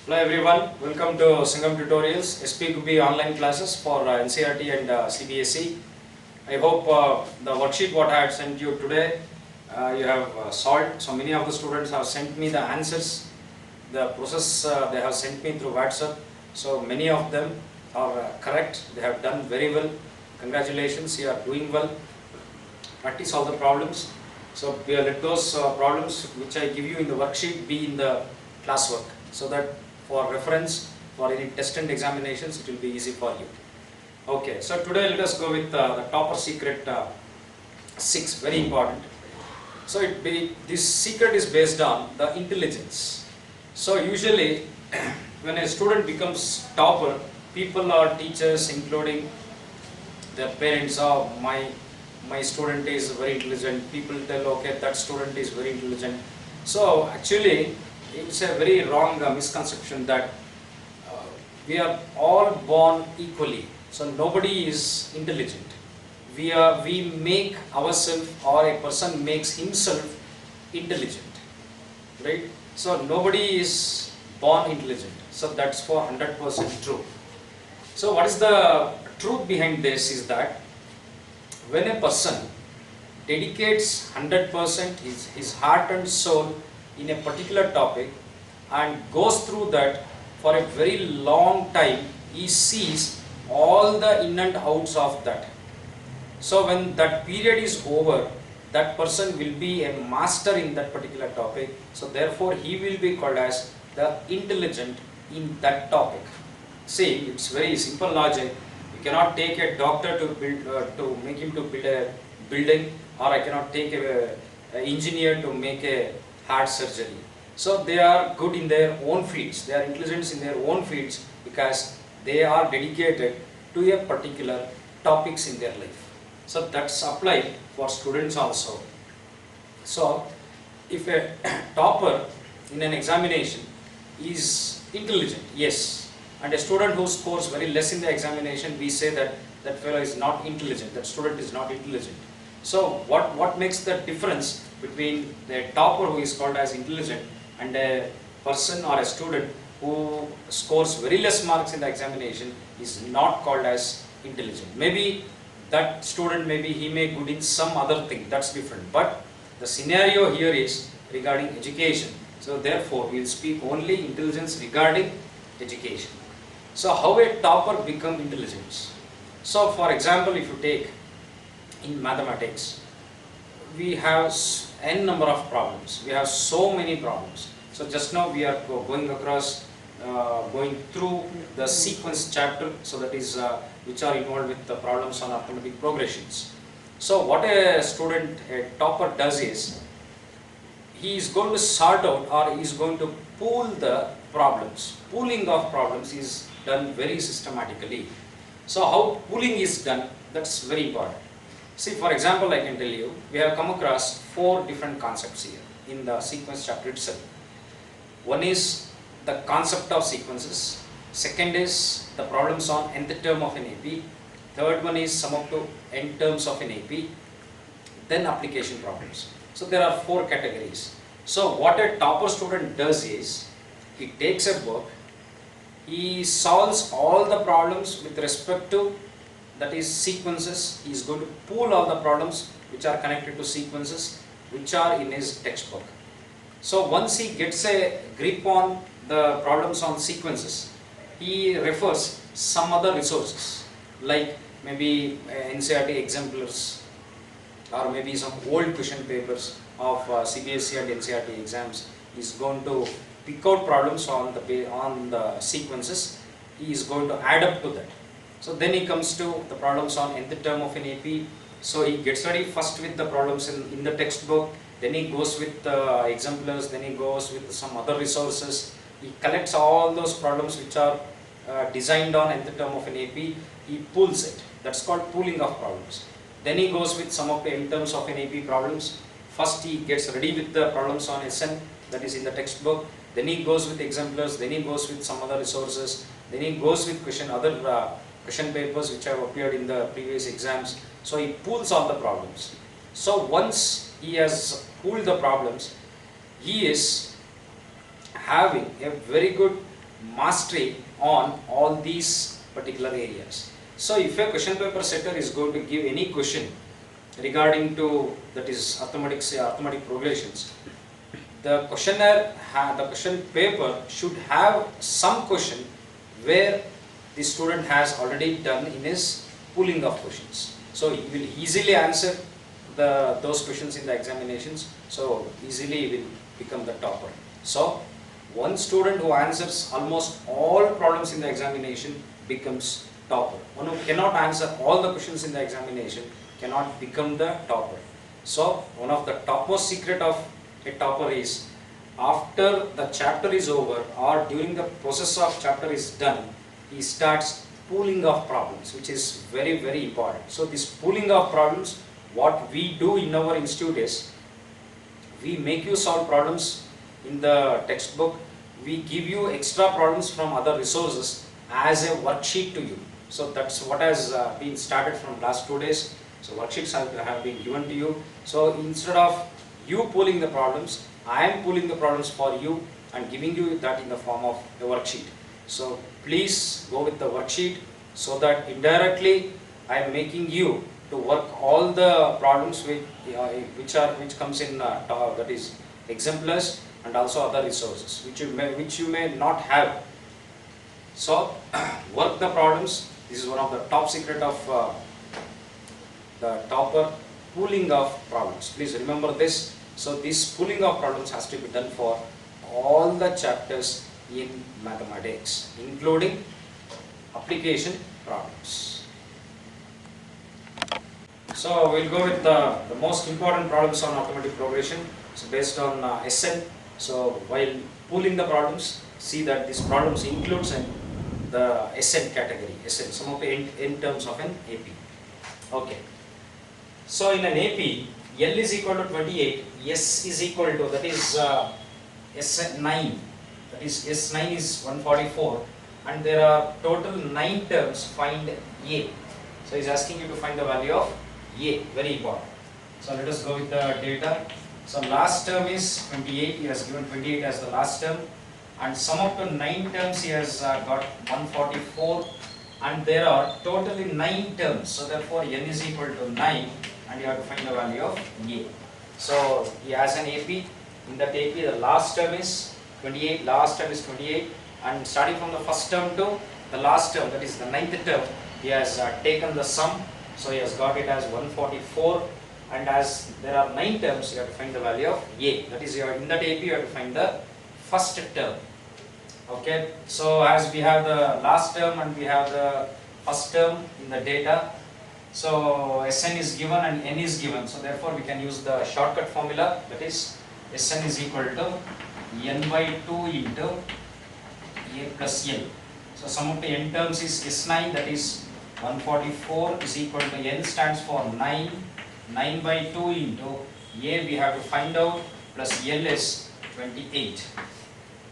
Hello everyone, welcome to Sangam Tutorials, SP Gubbi online classes for NCERT and CBSE. I hope the worksheet what I had sent you today, you have solved. So many of the students have sent me the answers, the process they have sent me through WhatsApp. So many of them are correct, they have done very well. Congratulations, you are doing well. Practice all the problems. So let those problems which I give you in the worksheet be in the classwork, so that for reference for any test and examinations it will be easy for you. Okay, so today let us go with the topper secret 6, very important. So this secret is based on the intelligence. So usually when a student becomes topper, people or teachers including their parents, oh my student is very intelligent, people tell okay that student is very intelligent. So actually it's a very wrong misconception that we are all born equally. So nobody is intelligent. We make ourselves, or a person makes himself intelligent, right? So nobody is born intelligent. So that's for 100% true. So what is the truth behind this is that when a person dedicates 100% his heart and soul in a particular topic and goes through that for a very long time, he sees all the in and outs of that. So when that period is over, that person will be a master in that particular topic. So therefore he will be called as the intelligent in that topic. See, it's very simple logic. You cannot take a doctor to build to make him to build a building, or I cannot take a engineer to make a heart surgery. So they are good in their own fields, they are intelligent in their own fields because they are dedicated to a particular topics in their life. So that's applied for students also. So if a topper in an examination is intelligent, yes, and a student who scores very less in the examination, we say that that fellow is not intelligent, that student is not intelligent. So what makes the difference between the topper who is called as intelligent and a person or a student who scores very less marks in the examination is not called as intelligent? Maybe that student, maybe he may good in some other thing, that's different. But the scenario here is regarding education. So therefore we will speak only intelligence regarding education. So how a topper become intelligent? So for example, if you take in mathematics, we have n number of problems. We have so many problems. So just now we are going across, going through the sequence chapter. So that is which are involved with the problems on arithmetic progressions. So what a student, a topper does is, he is going to sort out, or he is going to pool the problems. Pooling of problems is done very systematically. So how pooling is done, that's very important. See, for example, I can tell you, we have come across 4 different concepts here in the sequence chapter itself. One is the concept of sequences. Second is the problems on nth term of an AP. Third one is sum up to n terms of an AP. Then application problems. So there are 4 categories. So what a topper student does is, he takes a book, he solves all the problems with respect to, that is sequences. He is going to pool all the problems which are connected to sequences which are in his textbook. So once he gets a grip on the problems on sequences, he refers some other resources like maybe NCERT exemplars, or maybe some old question papers of CBSE and NCERT exams. He is going to pick out problems on the sequences. He is going to add up to that. So then he comes to the problems on nth term of an AP. So he gets ready first with the problems in the textbook, then he goes with the exemplars, then he goes with some other resources. He collects all those problems which are designed on nth term of an AP, he pools it. That's called pooling of problems. Then he goes with some of the n terms of an AP problems. First he gets ready with the problems on SN, that is in the textbook. Then he goes with exemplars, then he goes with some other resources, then he goes with other question papers which have appeared in the previous exams. So he pools all the problems. So once he has pooled the problems, he is having a very good mastery on all these particular areas. So if a question paper setter is going to give any question regarding to, that is arithmetic, say arithmetic progressions, the questionnaire, the question paper should have some question where the student has already done in his pooling of questions. So he will easily answer those questions in the examinations, so easily he will become the topper. So one student who answers almost all problems in the examination becomes topper. One who cannot answer all the questions in the examination cannot become the topper. So one of the topmost secret of a topper is, after the chapter is over or during the process of chapter is done, he starts pooling of problems, which is very, very important. So this pooling of problems, what we do in our institute is, we make you solve problems in the textbook, we give you extra problems from other resources as a worksheet to you. So that's what has been started from last 2 days. So worksheets have been given to you. So instead of you pulling the problems, I am pulling the problems for you and giving you that in the form of a worksheet. So please go with the worksheet, so that indirectly I am making you to work all the problems which comes in that is exemplars and also other resources which you may not have. So work the problems. This is one of the top secret of the topper, pooling of problems. Please remember this. So this pooling of problems has to be done for all the chapters in mathematics, including application problems. So we'll go with the most important problems on arithmetic progression. So based on SN. So while pooling the problems, see that these problems includes the SN category, SN, some of the n terms of an AP. Okay. So in an AP, L is equal to 28, S is equal to, that is S9, that is S9 is 144, and there are total 9 terms, find A. So he's asking you to find the value of A, very important. So let us go with the data. So last term is 28, he has given 28 as the last term, and sum of the 9 terms he has got 144, and there are totally 9 terms, so therefore n is equal to 9, and you have to find the value of A. So he has an AP, in that AP the last term is 28, last term is 28, and starting from the first term to the last term, that is the 9th term, he has taken the sum, so he has got it as 144, and as there are 9 terms, you have to find the value of A, that is in that AP you have to find the first term. Okay, so as we have the last term and we have the first term in the data, so Sn is given and n is given, so therefore we can use the shortcut formula, that is Sn is equal to n by 2 into A plus L. So sum of the n terms is S9, that is 144 is equal to n stands for 9, 9 by 2 into A we have to find out, plus L is 28.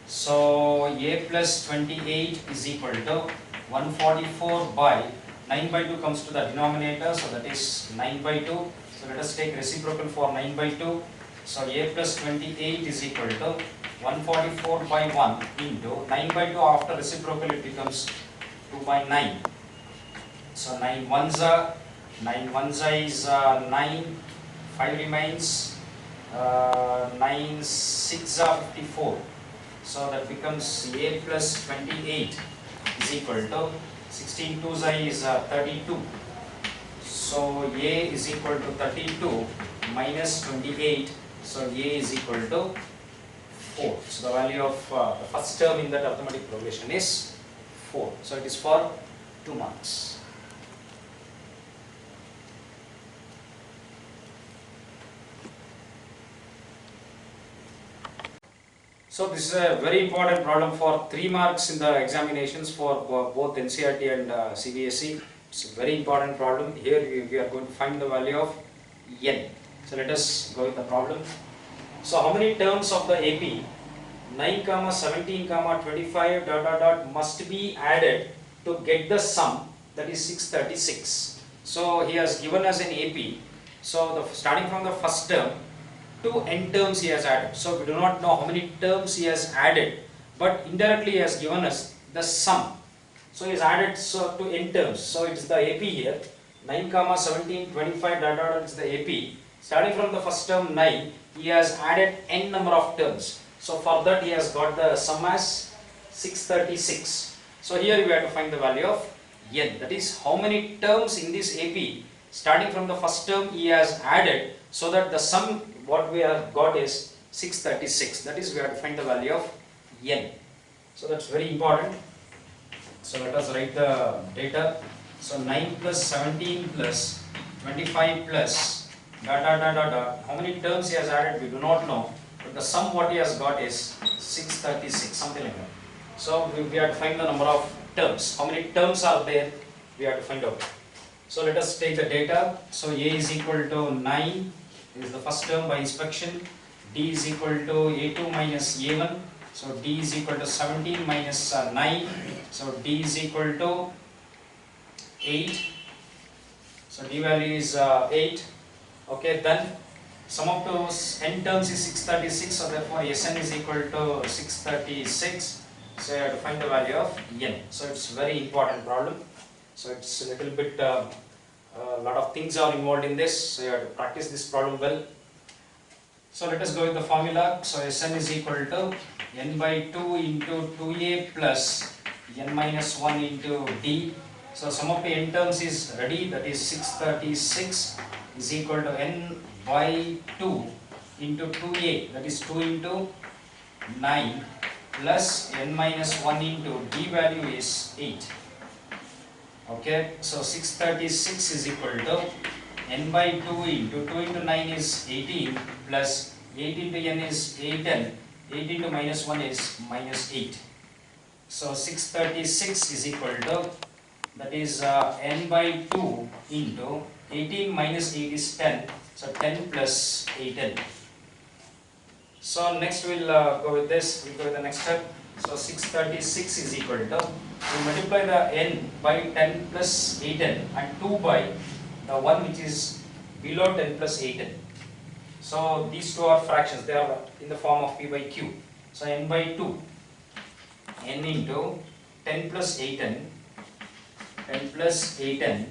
So A plus 28 is equal to 144 by 9 by 2 comes to the denominator, so that is 9 by 2. So let us take reciprocal for 9 by 2. So A plus 28 is equal to 144 by 1 into 9 by 2, after reciprocal it becomes 2 by 9. So 9 ones are, 9 ones is 9, 5 remains, 9 6 are 54. So that becomes A plus 28 is equal to 16 2s is 32. So A is equal to 32 minus 28. So A is equal to 4. So the value of the first term in that arithmetic progression is 4. So it is for 2 marks. So this is a very important problem for 3 marks in the examinations for both NCERT and CBSE. It's a very important problem. Here we are going to find the value of n. So let us go with the problem. So how many terms of the AP 9, 17, 25 must be added to get the sum, that is 636. So he has given us an AP. So starting from the first term to n terms he has added. So we do not know how many terms he has added, but indirectly he has given us the sum. So he has added to n terms. So it is the AP here. 9, 17, 25, dot dot dot is the AP. Starting from the first term 9, he has added n number of terms. So for that he has got the sum as 636. So here we have to find the value of n. That is how many terms in this AP starting from the first term he has added, so that the sum what we have got is 636. That is we have to find the value of n. So that's very important. So let us write the data. So 9 plus 17 plus 25 plus dot dot dot dot dot. How many terms he has added we do not know, but the sum what he has got is 636, something like that. So we have to find the number of terms. How many terms are there we have to find out. So let us take the data. So A is equal to 9 is the first term by inspection. D is equal to A2 minus A1. So D is equal to 17 minus 9. So D is equal to 8. So D value is 8. Okay, then sum of those n terms is 636. So therefore Sn is equal to 636. So you have to find the value of n. So it's a very important problem. So it's a little bit, a lot of things are involved in this. So you have to practice this problem well. So let us go with the formula. So Sn is equal to n by 2 into 2a plus n minus 1 into d. So sum of the n terms is ready, that is 636 is equal to n by 2 into 2a, that is 2 into 9 plus n minus 1 into d value is 8. Okay, so 636 is equal to n by 2 into 2 into 9 is 18 plus 8 into n is 8n, 8 into minus 1 is minus 8. So 636 is equal to, that is n by 2 into 18 minus 8 is 10, so 10 plus 8n. So next we'll go with this, we'll go with the next step. So 636 is equal to, we multiply the n by 10 plus 8n and 2 by the one which is below 10 plus 8n. So these two are fractions, they are in the form of p by q. So n by 2, n into 10 plus 8n, 10 plus 8n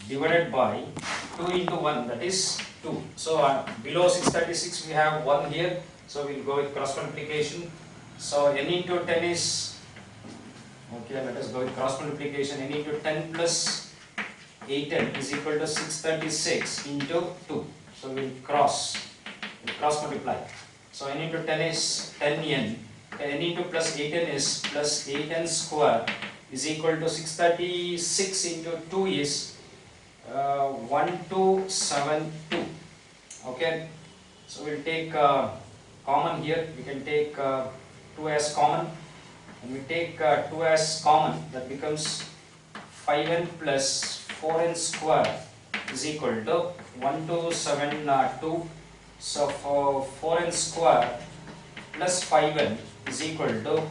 divided by 2 into 1, that is 2. So below 636 we have 1 here, so we'll go with cross multiplication. So n into 10 is, okay, let us go with cross multiplication. N into 10 plus 8n is equal to 636 into 2. So we'll cross multiply. So n into 10 is 10n. N into plus 8n is plus 8n square is equal to 636 into 2 is 1272. Okay, so we'll take common here. We can take 2 as common. When we take 2 as common, that becomes 5n plus 4n square is equal to 1272. So for 4n square plus 5n is equal to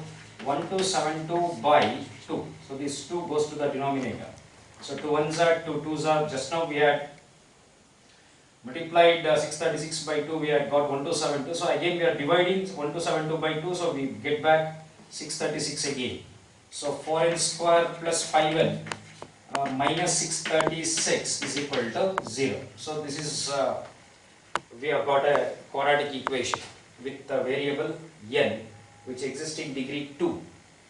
1272 by 2. So this 2 goes to the denominator. So 2 1s are 2 2s are, just now we had multiplied 636 by 2, we had got 1272. So again we are dividing 1272 by 2, so we get back 636 again. So 4n square plus 5n minus 636 is equal to 0. So this is, we have got a quadratic equation with the variable n which exists in degree 2.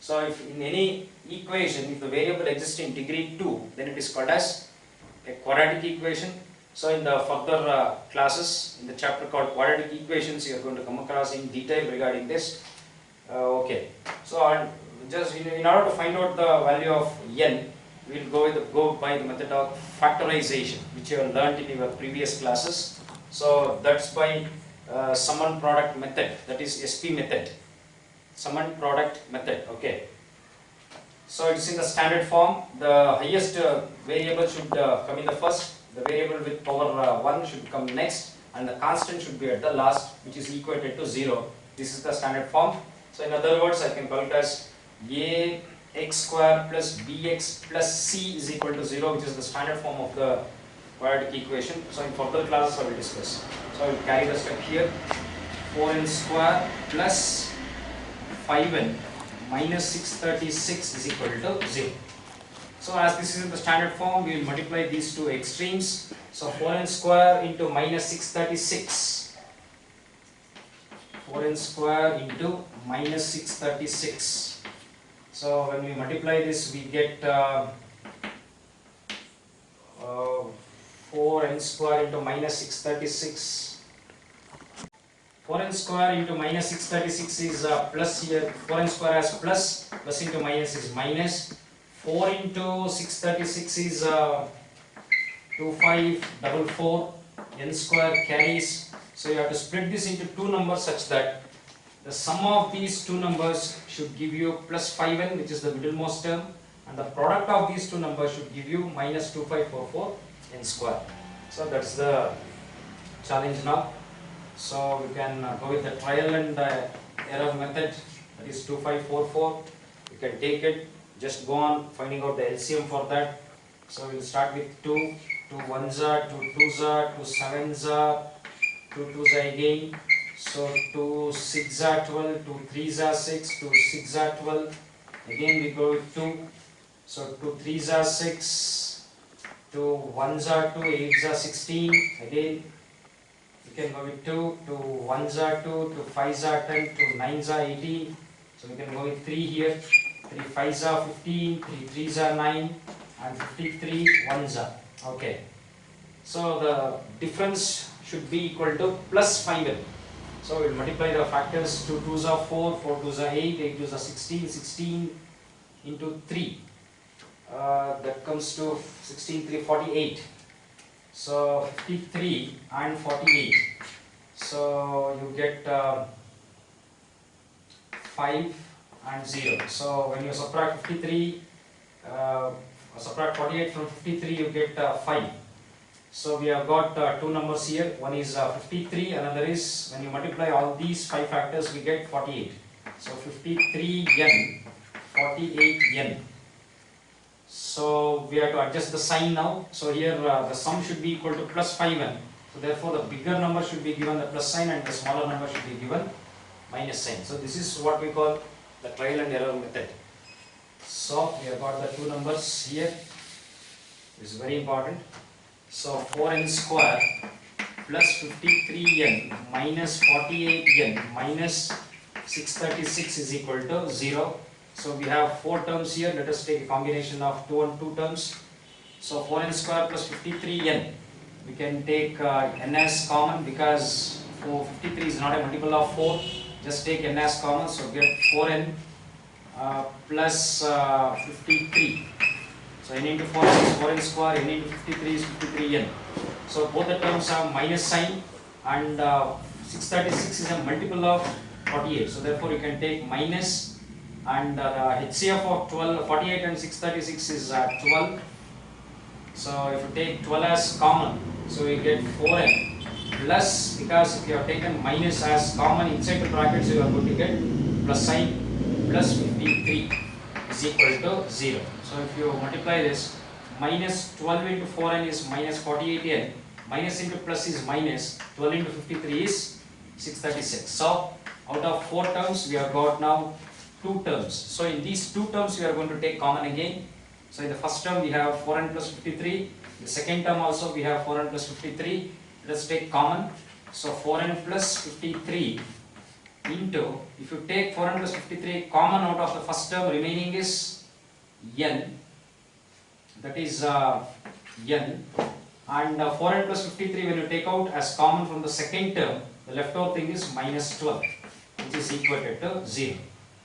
So if in any equation, if the variable exists in degree 2, then it is called as a quadratic equation. So in the further classes, in the chapter called quadratic equations, you are going to come across in detail regarding this. Okay, so just in order to find out the value of n, we will go by the method of factorization, which you have learnt in your previous classes. So that's by sum and product method, that is SP method, sum and product method. Okay, so it's in the standard form. The highest variable should come in the first, the variable with power 1 should come next, and the constant should be at the last, which is equated to 0. This is the standard form. So in other words, I can call it as ax square plus bx plus c is equal to 0, which is the standard form of the quadratic equation. So in further classes I will discuss. So I will carry the step here. 4n square plus 5n minus 636 is equal to 0. So as this is in the standard form, we will multiply these two extremes. So 4n square into minus 636. 4n square into minus 636. So when we multiply this, we get 4n square into minus 636. 4n square into minus 636 is plus here. 4n square has plus, plus into minus is minus. 4 into 636 is 2544. N square carries. So you have to split this into two numbers such that the sum of these two numbers should give you plus 5n, which is the middlemost term, and the product of these two numbers should give you minus 2544 n square. So that's the challenge now. So we can go with the trial and error method, that is 2544. You can take it, just go on finding out the LCM for that. So we will start with 2, 2 1s are, 2 2s are, 2 7s are, 2 2s are again. So 2 6s are 12, 2 3s are 6, 2 6s are 12. Again we go with 2. So 2 3s are 6, 2 1s are 2, 8s are 16. Again we can go with 2, 2 1s are 2, 2 5s are 10, 2 9s are 18. So we can go with 3 here, 3 5s are 15, 3 3s are 9, and 53 1s are. Okay. So the difference should be equal to plus 5n. So we will multiply the factors. 2 2s are 4, 4 2s are 8, 8 2s are 16, 16 into 3. That comes to 16 3 48. So 53 and 48. So you get 5 and 0. So when you subtract 53, subtract 48 from 53, you get 5. So we have got two numbers here. One is 53, another is, when you multiply all these 5 factors, we get 48. So 53n, 48n. So we have to adjust the sign now. So here the sum should be equal to plus 5n. So therefore the bigger number should be given the plus sign and the smaller number should be given minus sign. So this is what we call the trial and error method. So we have got the two numbers here. This is very important. So 4n square plus 53n minus 48n minus 636 is equal to 0. So we have 4 terms here. Let us take a combination of 2 and 2 terms. So 4n square plus 53n. We can take n as common because 53 is not a multiple of 4. Just take n as common. So get 4n plus 53. So n into 4 is 4n square, n into 53 is 53n. So both the terms have minus sign, and 636 is a multiple of 48. So therefore you can take minus, and the HCF of 48 and 636 is 12. So if you take 12 as common, so you get 4n plus, because if you have taken minus as common inside the brackets, you are going to get plus sign, plus 53 is equal to 0. So if you multiply this, minus 12 into 4n is minus 48n, minus into plus is minus, 12 into 53 is 636. So out of 4 terms, we have got now 2 terms. So in these 2 terms, we are going to take common again. So in the first term, we have 4n plus 53. In the second term also, we have 4n plus 53. Let's take common. So 4n plus 53 into, if you take 4n plus 53 common out of the first term, remaining is n, that is n, and 4n plus 53 when you take out as common from the second term, the left out thing is minus 12, which is equated to 0.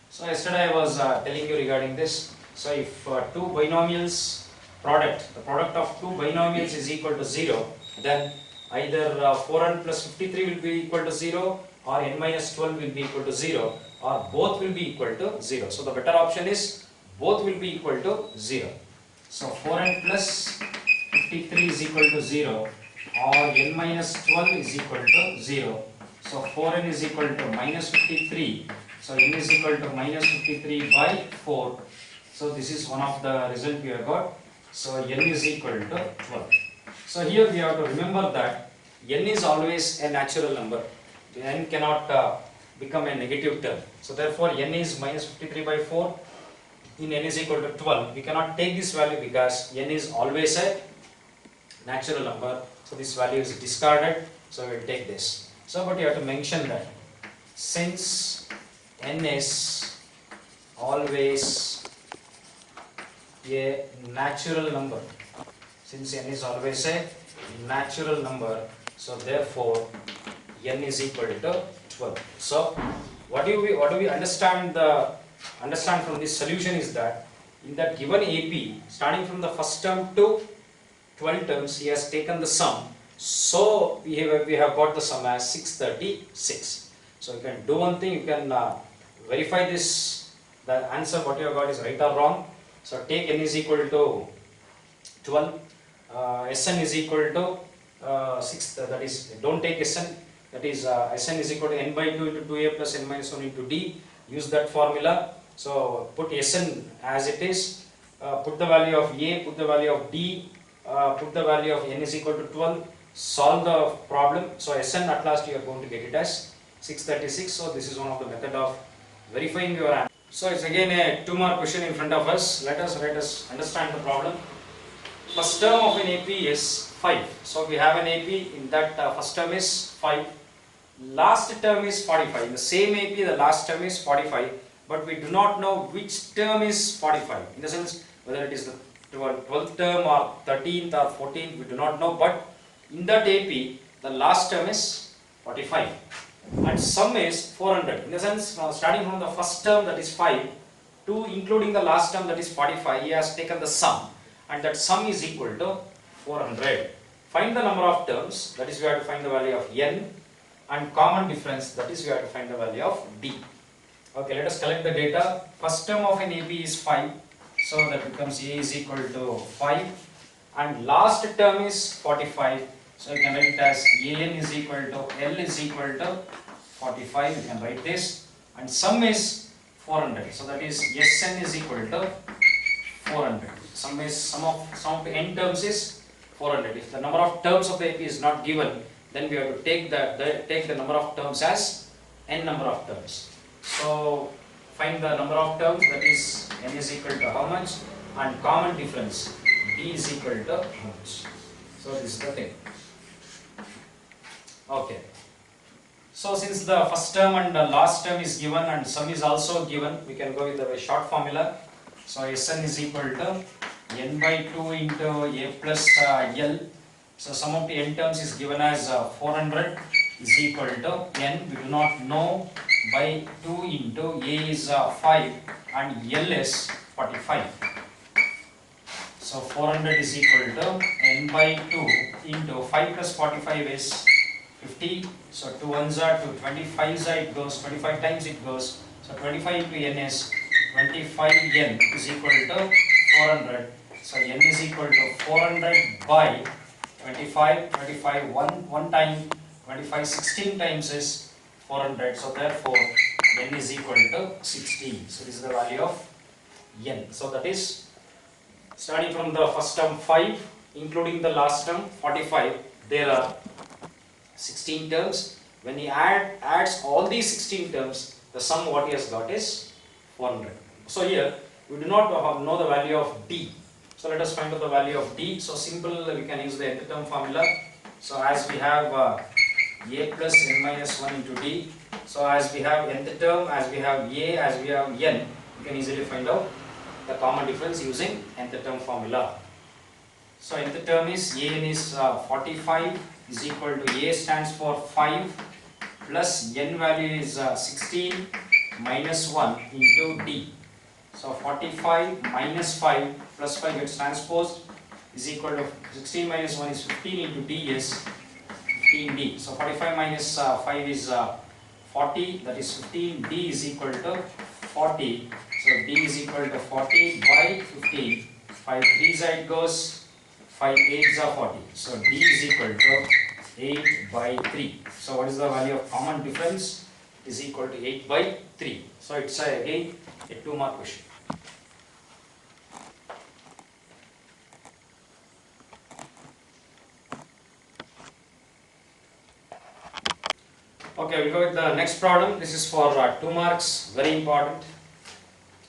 So yesterday I was telling you regarding this. So if two binomials product, the product of two binomials is equal to 0, then either 4n plus 53 will be equal to 0, or n minus 12 will be equal to 0, or both will be equal to 0. So the better option is both will be equal to 0. So 4n plus 53 is equal to 0, or n minus 12 is equal to 0. So 4n is equal to minus 53. So n is equal to minus 53 by 4. So this is one of the result we have got. So n is equal to 12. So here we have to remember that n is always a natural number. N cannot become a negative term. So therefore n is minus 53 by 4 in n is equal to 12. We cannot take this value because n is always a natural number. So this value is discarded. So we will take this. So but you have to mention that since n is always a natural number, since n is always a natural number, so therefore n is equal to 12. So what do we understand from this solution is that in that given AP, starting from the first term to 12 terms, he has taken the sum. So we have got the sum as 636. So you can do one thing, you can verify this, the answer what you have got is right or wrong. So take n is equal to 12, Sn is equal to 6, that is, don't take Sn, that is Sn is equal to n by 2 into 2a plus n minus 1 into d. Use that formula. So put Sn as it is, put the value of a, put the value of d, put the value of n is equal to 12, solve the problem. So Sn at last you are going to get it as 636. So this is one of the method of verifying your answer. So it's again a 2 mark question in front of us. Let us understand the problem. First term of an AP is 5. So we have an AP in that first term is 5. Last term is 45. In the same AP the last term is 45. But we do not know which term is 45. In the sense whether it is the 12th term or 13th or 14th, we do not know. But in that AP the last term is 45. And sum is 400. In the sense starting from the first term that is 5 to including the last term that is 45, he has taken the sum. And that sum is equal to 400. Find the number of terms, that is we have to find the value of n, and common difference, that is we have to find the value of d. Okay, let us collect the data. First term of an AP is 5, so that becomes a is equal to 5, and last term is 45, so you can write it as an is equal to L is equal to 45, you can write this, and sum is 400, so that is Sn is equal to 400. Sum of n terms is 400. If the number of terms of the AP is not given, then we have to take the number of terms as n number of terms. So find the number of terms, that is n is equal to how much, and common difference d is equal to how much. So this is the thing. Okay. So since the first term and the last term is given and sum is also given, we can go with the short formula. So Sn is equal to n by 2 into a plus L. So sum of the n terms is given as 400 is equal to n, we do not know, by 2 into a is 5 and L is 45. So 400 is equal to n by 2 into 5 plus 45 is 50. So 2 ones are 2, 25 it goes, 25 times it goes. So 25 into n is 25n is equal to 400. So n is equal to 400 by 25, 1 time, 25, 16 times is 400. So therefore n is equal to 16. So this is the value of n. So that is starting from the first term 5, including the last term 45, there are 16 terms. When he adds all these 16 terms, the sum what he has got is 400. So here we do not know the value of d. So let us find out the value of d. So simple, we can use the nth term formula. So as we have a plus n minus 1 into d. So as we have nth term, as we have a, as we have n, we can easily find out the common difference using nth term formula. So nth term is an is 45 is equal to a stands for 5 plus n value is 16 minus 1 into d. So 45 minus 5 plus 5 gets transposed is equal to 16 minus 1 is 15 into d is 15d. So 45 minus 5 is 40, that is 15d is equal to 40. So d is equal to 40 by 15. 5 3s it goes, 5 8s are 40. So d is equal to 8 by 3. So what is the value of common difference? Is equal to 8 by 3. So it's again a 2 mark question. Okay, we'll go with the next problem. This is for 2 marks, very important.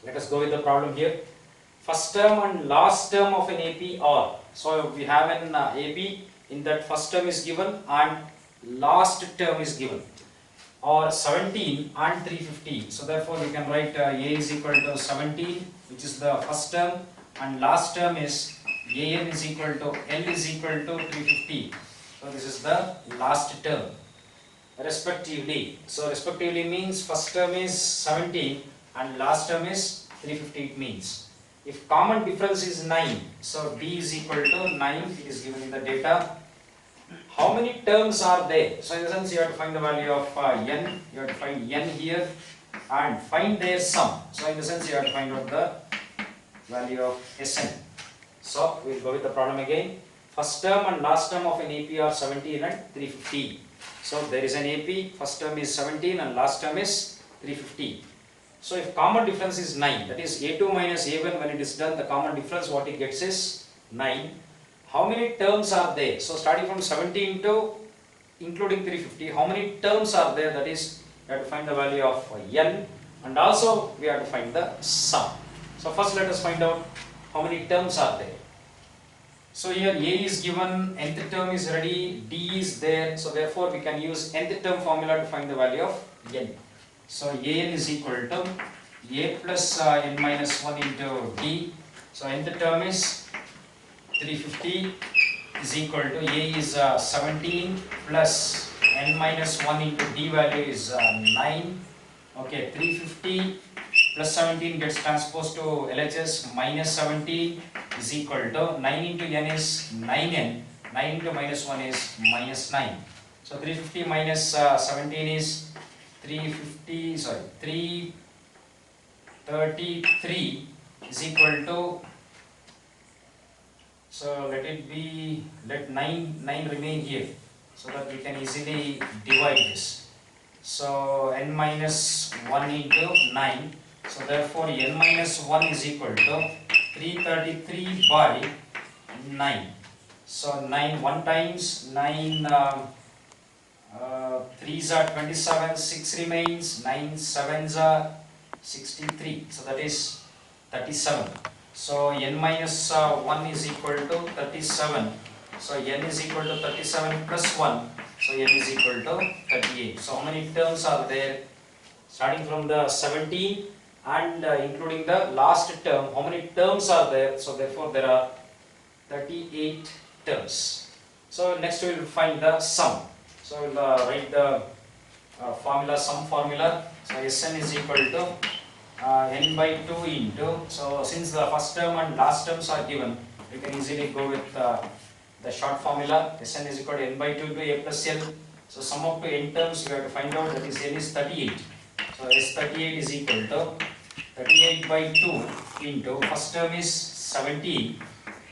Let us go with the problem here. First term and last term of an AP are. So we have an AP, in that first term is given and last term is given, or 17 and 350. So therefore we can write A is equal to 17, which is the first term, and last term is AN is equal to L is equal to 350. So this is the last term respectively. So respectively means first term is 17 and last term is 350 it means. If common difference is 9, so D is equal to 9, it is given in the data. How many terms are there? So in the sense you have to find the value of n, you have to find n here and find their sum. So in the sense you have to find out the value of Sn. So we will go with the problem again. First term and last term of an AP are 17 and 350. So there is an AP, first term is 17 and last term is 350. So if common difference is 9, that is A2 minus A1, when it is done, the common difference what it gets is 9. How many terms are there? So starting from 17 to including 350, how many terms are there? That is, we have to find the value of n, and also we have to find the sum. So first let us find out how many terms are there. So here A is given, nth term is ready, D is there, so therefore we can use nth term formula to find the value of n. So An is equal to A plus n minus 1 into D. So nth term is 350 is equal to A is 17 plus n minus 1 into D value is 9. Okay, 350 plus 17 gets transposed to LHS, minus 17 is equal to 9 into n is 9n, 9 into minus 1 is minus 9. So 350 minus 17 is 333 is equal to, so let 9 remain here, so that we can easily divide this. So n minus 1 into 9, so therefore n minus 1 is equal to 333 by 9. So 9 1 times 9 3s are 27, 6 remains, 9 7s are 63, so that is 37. So n minus 1 is equal to 37, so n is equal to 37 plus 1, so n is equal to 38. So how many terms are there? Starting from the 17 and including the last term, how many terms are there? So therefore there are 38 terms. So next we will find the sum. So we will write the formula, sum formula. So Sn is equal to n by 2 into, so since the first term and last terms are given, we can easily go with the short formula. Sn is equal to n by 2 to A plus L. So sum up to n terms we have to find out, that is n is 38. So S38 is equal to 38 by 2 into first term is 17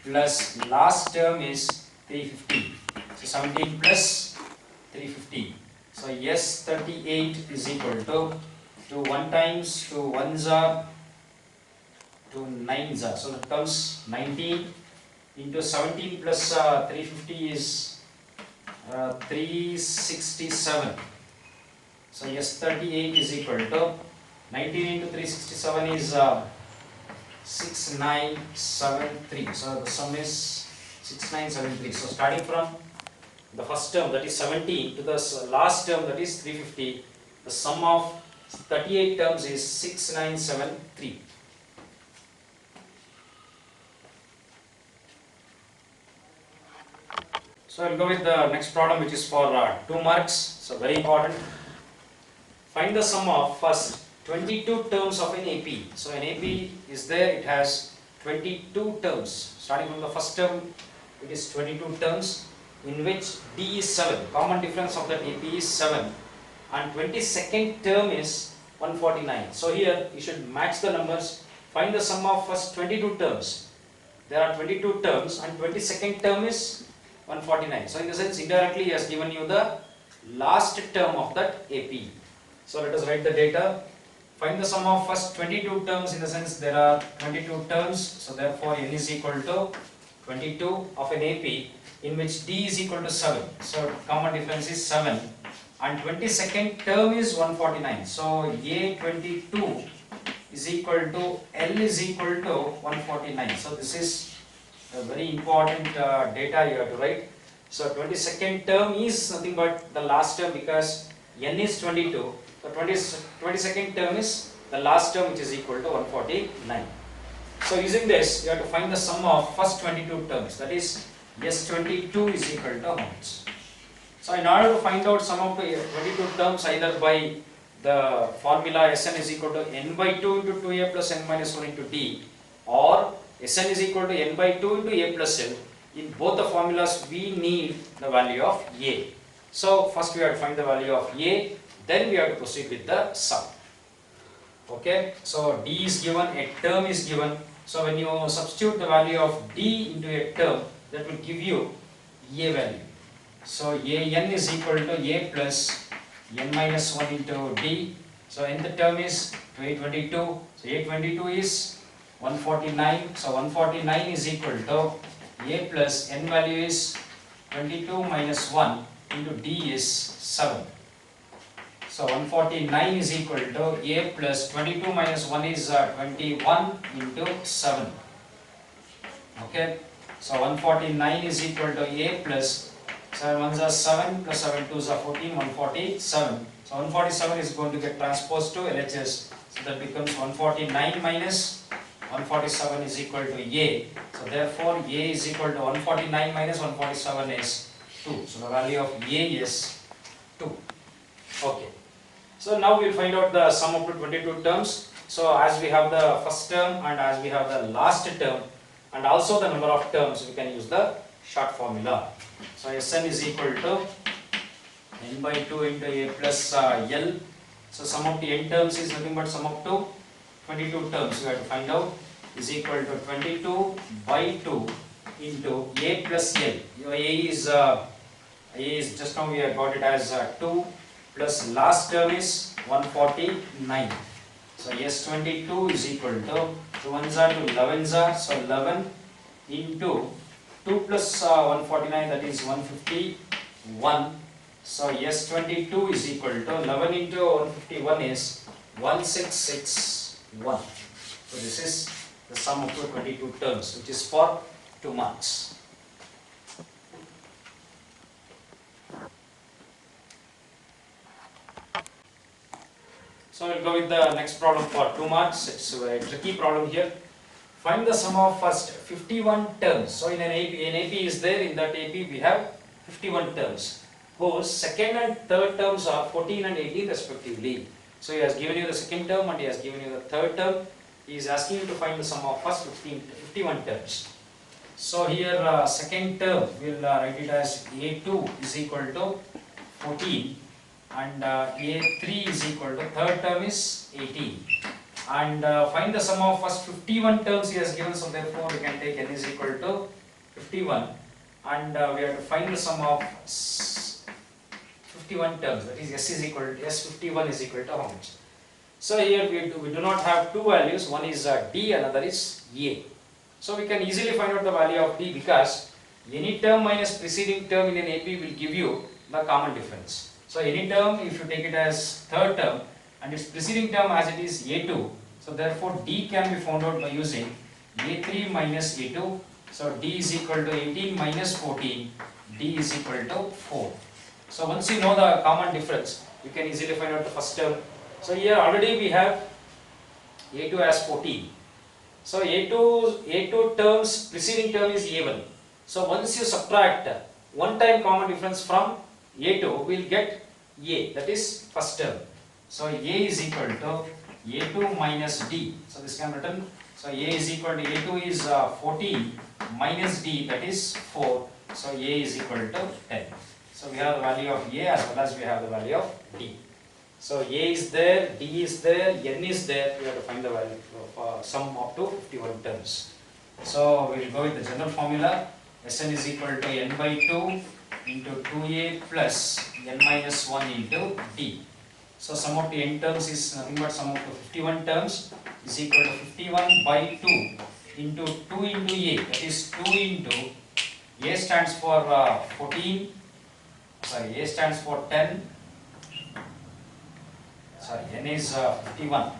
plus last term is 350. So 17 plus 350. So S38 is equal to 1 times 2 1s are 2 9s are. So that comes 19 into 17 plus 350 is 367. So S38 is equal to 19 into 367 is 6973. So the sum is 6973. So starting from the first term, that is 17, to the last term, that is 350, the sum of 38 terms is 6973. So I will go with the next problem, which is for 2 marks. So very important. Find the sum of first 22 terms of an AP. So an AP is there, it has 22 terms. Starting from the first term, it is 22 terms, in which D is 7. Common difference of that AP is 7. And 22nd term is 149. So here you should match the numbers. Find the sum of first 22 terms. There are 22 terms and 22nd term is 149. So in the sense, indirectly he has given you the last term of that AP. So let us write the data. Find the sum of first 22 terms, in the sense there are 22 terms. So therefore n is equal to 22 of an AP, in which D is equal to 7. So common difference is 7. and 22nd term is 149. So A22 is equal to L is equal to 149. So this is a very important data you have to write. So 22nd term is nothing but the last term because N is 22. So 22nd term is the last term which is equal to 149. So using this you have to find the sum of first 22 terms, that is S22 is equal to how much. So in order to find out sum of the 22 terms either by the formula Sn is equal to n by 2 into 2a plus n minus 1 into d, or Sn is equal to n by 2 into a plus l, in both the formulas we need the value of a. So first we have to find the value of a, then we have to proceed with the sum. Okay, so d is given, a term is given. So when you substitute the value of d into a term, that will give you a value. So an is equal to a plus n minus 1 into d. So nth term is 822. So 822 is 149. So 149 is equal to a plus n value is 22 minus 1 into d is 7. So 149 is equal to a plus 22 minus 1 is 21 into 7. Okay. So 149 is equal to a plus 7 ones are 7 plus 7 twos are 14, 147. So 147 is going to get transposed to LHS. So that becomes 149 minus 147 is equal to a. So therefore a is equal to 149 minus 147 is 2. So the value of a is 2. Okay. So now we will find out the sum of the 22 terms. So as we have the first term and as we have the last term and also the number of terms, we can use the short formula. So Sn is equal to n by 2 into a plus L. So sum of the n terms is nothing but sum of 22 terms we have to find out is equal to 22 by 2 into a plus L. Your a is just now we have got it as 2 plus last term is 149. So S22 is equal to 2 ones are to 11s are, so 11 into 2 plus 149, that is 151. So S22 is equal to 11 into 151 is 1661. So this is the sum of the 22 terms, which is for 2 marks. So we'll go with the next problem for 2 marks. It's a tricky problem here. Find the sum of first 51 terms. So in an AP is there, in that AP we have 51 terms, whose second and third terms are 14 and 18 respectively. So he has given you the second term and he has given you the third term. He is asking you to find the sum of first 51 terms. So here second term we will write it as A2 is equal to 14 and A3 is equal to third term is 18. And find the sum of first 51 terms he has given, so therefore we can take n is equal to 51 and we have to find the sum of 51 terms, that is S is equal to S51 is equal to how much. So here we do not have two values, one is D, another is A. So we can easily find out the value of D because any term minus preceding term in an AP will give you the common difference. So any term, if you take it as third term and its preceding term as it is A2, so therefore D can be found out by using A3 minus A2. So D is equal to 18 minus 14, D is equal to 4. So once you know the common difference, you can easily find out the first term. So here already we have A2 as 14. So A2 terms, preceding term is A1. So once you subtract one time common difference from A2, we will get A, that is first term. So A is equal to A2 minus D. So this can be written. So A is equal to A2 is 14 minus D, that is 4. So A is equal to 10. So we have the value of A as well as we have the value of D. So A is there, D is there, N is there. We have to find the value of sum up to 51 terms. So we will go with the general formula. Sn is equal to n by 2 into 2a plus n minus 1 into d. So sum of the n terms is nothing but sum of the 51 terms is equal to 51 by 2 into 2 into a, that is 2 into a stands for 14, sorry, a stands for 10, sorry, n is 51.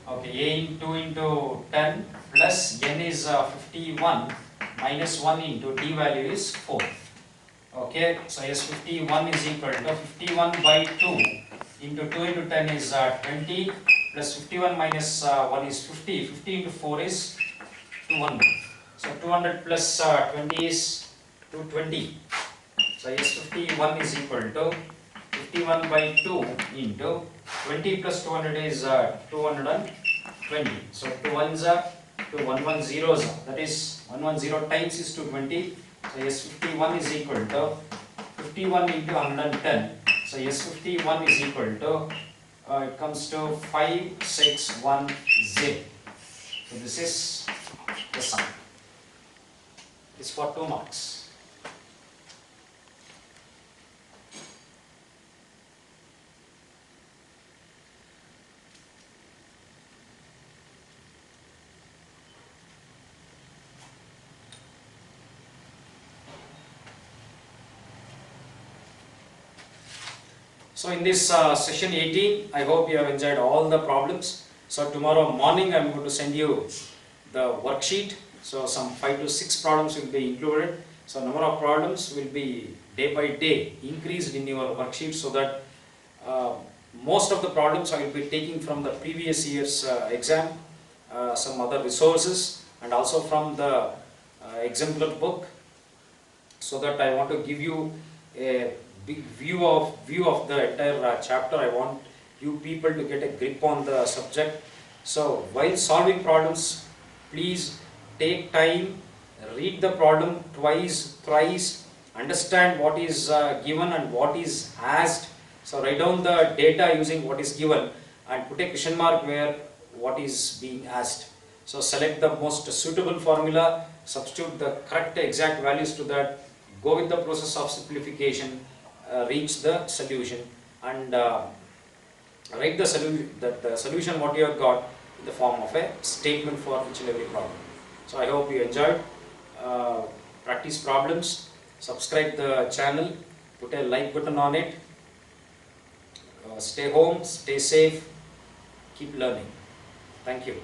Okay, a into 10 plus n is 51 minus 1 into d value is 4. Okay, so yes, 51 is equal to 51 by 2 into 2 into 10 is 20 plus 51 minus 1 is 50. 50 into 4 is 200. So 200 plus 20 is 220. So yes, 51 is equal to 51 by 2 into 20 plus 200 is 220. So 2 ones are 2 110s, that is 110 times is 220. So yes, 51 is equal to 51 into 110. So yes, 51 is equal to it comes to 5610. So this is the sum. It's for 2 marks. So in this session 18, I hope you have enjoyed all the problems. So tomorrow morning I am going to send you the worksheet. So some 5 to 6 problems will be included. So number of problems will be day by day increased in your worksheet, so that most of the problems I will be taking from the previous year's exam, some other resources, and also from the exemplar book, so that I want to give you a big view of the entire chapter. I want you people to get a grip on the subject. So while solving problems, please take time, read the problem twice, thrice, understand what is given and what is asked. So write down the data using what is given and put a question mark where what is being asked. So select the most suitable formula, substitute the correct exact values to that, go with the process of simplification, reach the solution, and write the solution what you have got in the form of a statement for each and every problem. So I hope you enjoyed. Practice problems, subscribe the channel, put a like button on it. Stay home, stay safe, keep learning. Thank you.